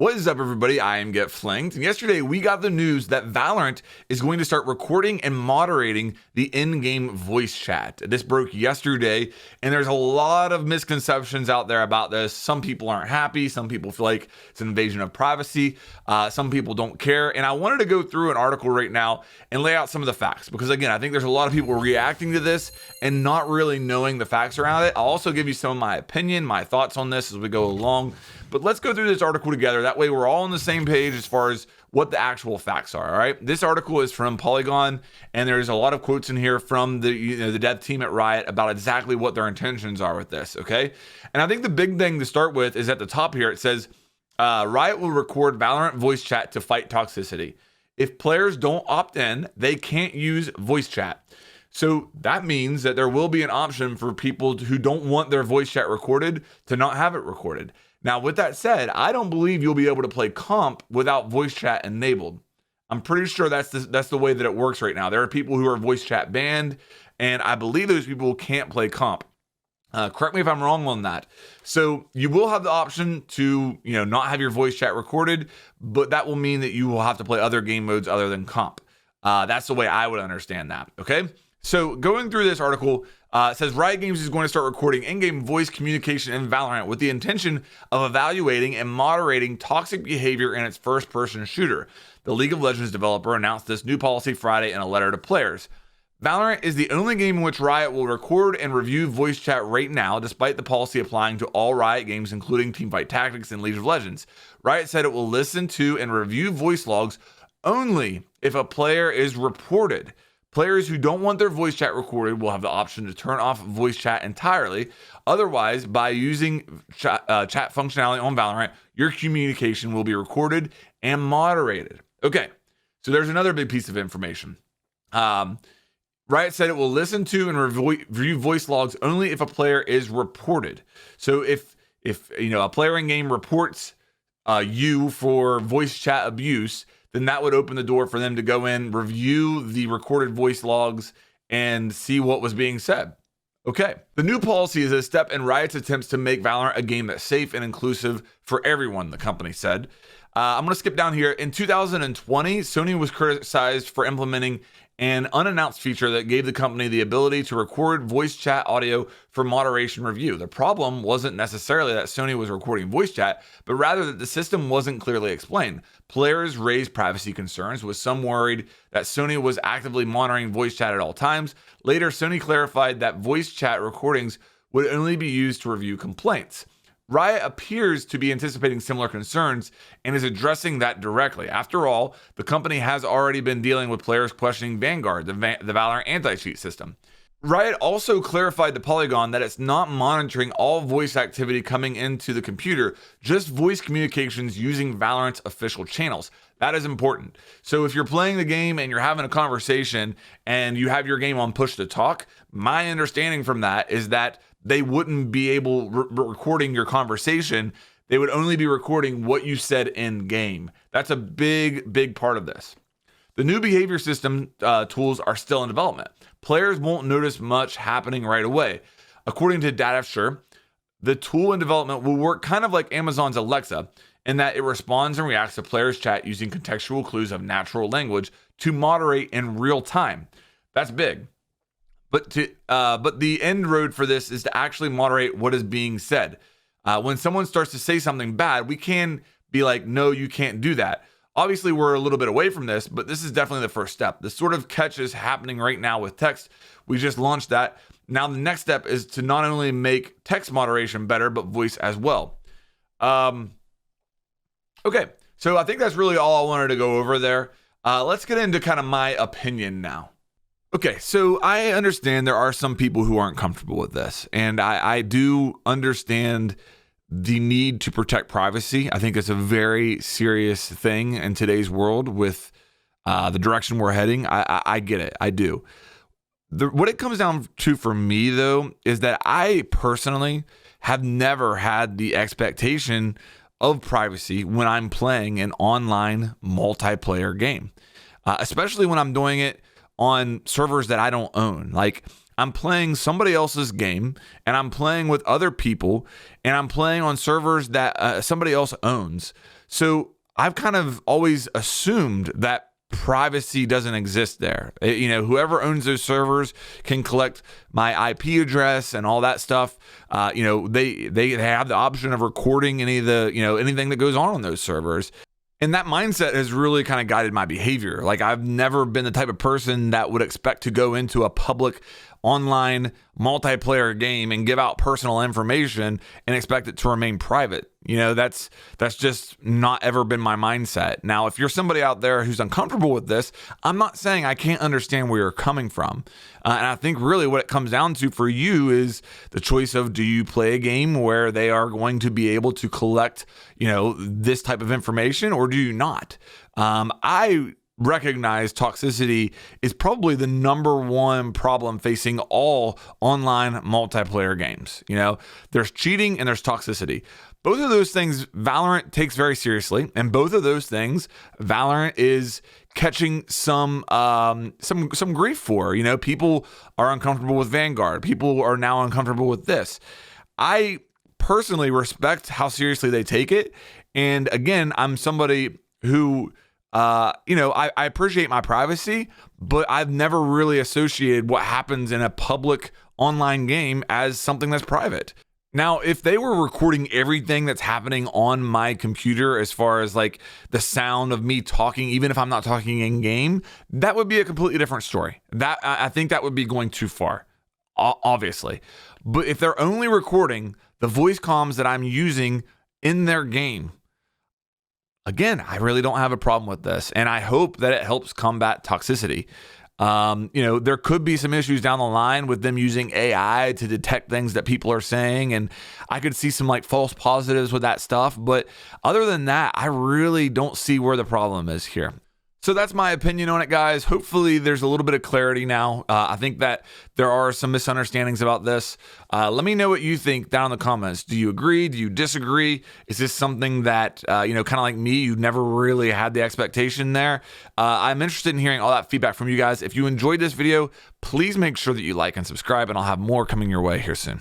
What is up, everybody? I am Get Flanked, and yesterday we got the news that Valorant is going to start recording and moderating the in-game voice chat. This broke yesterday, and there's a lot of misconceptions out there about this. Some people aren't happy. Some people feel like it's an invasion of privacy. Some people don't care, and I wanted to go through an article right now and lay out some of the facts, because again, I think there's a lot of people reacting to this and not really knowing the facts around it. I'll also give you some of my opinion, my thoughts on this as we go along. But let's go through this article together. That way we're all on the same page as far as what the actual facts are, all right? This article is from Polygon, and there's a lot of quotes in here from the dev team at Riot about exactly what their intentions are with this, okay? And I think the big thing to start with is at the top here. It says, Riot will record Valorant voice chat to fight toxicity. If players don't opt in, they can't use voice chat. So that means that there will be an option for people who don't want their voice chat recorded to not have it recorded. Now, with that said, I don't believe you'll be able to play comp without voice chat enabled. I'm pretty sure that's the way that it works right now. There are people who are voice chat banned, and I believe those people can't play comp. Correct me if I'm wrong on that. So you will have the option to, not have your voice chat recorded, but that will mean that you will have to play other game modes other than comp. That's the way I would understand that. Okay. So going through this article, it says Riot Games is going to start recording in-game voice communication in Valorant with the intention of evaluating and moderating toxic behavior in its first-person shooter. The League of Legends developer announced this new policy Friday in a letter to players. Valorant is the only game in which Riot will record and review voice chat right now, despite the policy applying to all Riot games, including Teamfight Tactics and League of Legends. Riot said it will listen to and review voice logs only if a player is reported. Players who don't want their voice chat recorded will have the option to turn off voice chat entirely. Otherwise, by using chat functionality on Valorant, your communication will be recorded and moderated. Okay, so there's another big piece of information. Riot said it will listen to and review voice logs only if a player is reported. So if a player in game reports you for voice chat abuse, then that would open the door for them to go in, review the recorded voice logs, and see what was being said. Okay, the new policy is a step in Riot's attempts to make Valorant a game that's safe and inclusive for everyone, the company said. I'm going to skip down here. In 2020, Sony was criticized for implementing an unannounced feature that gave the company the ability to record voice chat audio for moderation review. The problem wasn't necessarily that Sony was recording voice chat, but rather that the system wasn't clearly explained. Players raised privacy concerns, with some worried that Sony was actively monitoring voice chat at all times. Later, Sony clarified that voice chat recordings would only be used to review complaints. Riot appears to be anticipating similar concerns and is addressing that directly. After all, the company has already been dealing with players questioning Vanguard, the Valorant anti-cheat system. Riot also clarified to Polygon that it's not monitoring all voice activity coming into the computer, just voice communications using Valorant's official channels. That is important. So if you're playing the game and you're having a conversation and you have your game on push to talk, my understanding from that is that they wouldn't be recording your conversation. They would only be recording what you said in game. That's a big part of this. The new behavior system tools are still in development. Players won't notice much happening right away. According to DataSure, the tool in development will work kind of like Amazon's Alexa, in that it responds and reacts to players' chat using contextual clues of natural language to moderate in real time. That's big. But the end road for this is to actually moderate what is being said. When someone starts to say something bad, we can be like, no, you can't do that. Obviously, we're a little bit away from this, but this is definitely the first step. The sort of catch is happening right now with text. We just launched that. Now the next step is to not only make text moderation better, but voice as well. Okay, so I think that's really all I wanted to go over there. Let's get into kind of my opinion now. Okay, so I understand there are some people who aren't comfortable with this, and I do understand the need to protect privacy. I think it's a very serious thing in today's world with the direction we're heading. I get it, I do. What it comes down to for me, though, is that I personally have never had the expectation of privacy when I'm playing an online multiplayer game, especially when I'm doing it on servers that I don't own. Like, I'm playing somebody else's game and I'm playing with other people and I'm playing on servers that somebody else owns. So I've kind of always assumed that privacy doesn't exist there. Whoever owns those servers can collect my IP address and all that stuff. They have the option of recording any of the, anything that goes on those servers. And that mindset has really kind of guided my behavior. Like, I've never been the type of person that would expect to go into a public online multiplayer game and give out personal information and expect it to remain private. That's just not ever been my mindset. Now, if you're somebody out there who's uncomfortable with this, I'm not saying I can't understand where you're coming from. And I think really what it comes down to for you is the choice of, do you play a game where they are going to be able to collect, this type of information, or do you not? I recognize toxicity is probably the number one problem facing all online multiplayer games. There's cheating and there's toxicity. Both of those things Valorant takes very seriously, and both of those things Valorant is catching some grief for. People are uncomfortable with Vanguard. People are now uncomfortable with this. I personally respect how seriously they take it, and again, I'm somebody who I appreciate my privacy, but I've never really associated what happens in a public online game as something that's private. Now, if they were recording everything that's happening on my computer, as far as like the sound of me talking, even if I'm not talking in game, that would be a completely different story. I think that would be going too far, obviously. But if they're only recording the voice comms that I'm using in their game, again, I really don't have a problem with this, and I hope that it helps combat toxicity. There could be some issues down the line with them using AI to detect things that people are saying, and I could see some like false positives with that stuff. But other than that, I really don't see where the problem is here. So that's my opinion on it, guys. Hopefully there's a little bit of clarity now. I think that there are some misunderstandings about this. Let me know what you think down in the comments. Do you agree? Do you disagree? Is this something that, kind of like me, you never really had the expectation there? I'm interested in hearing all that feedback from you guys. If you enjoyed this video, please make sure that you like and subscribe, and I'll have more coming your way here soon.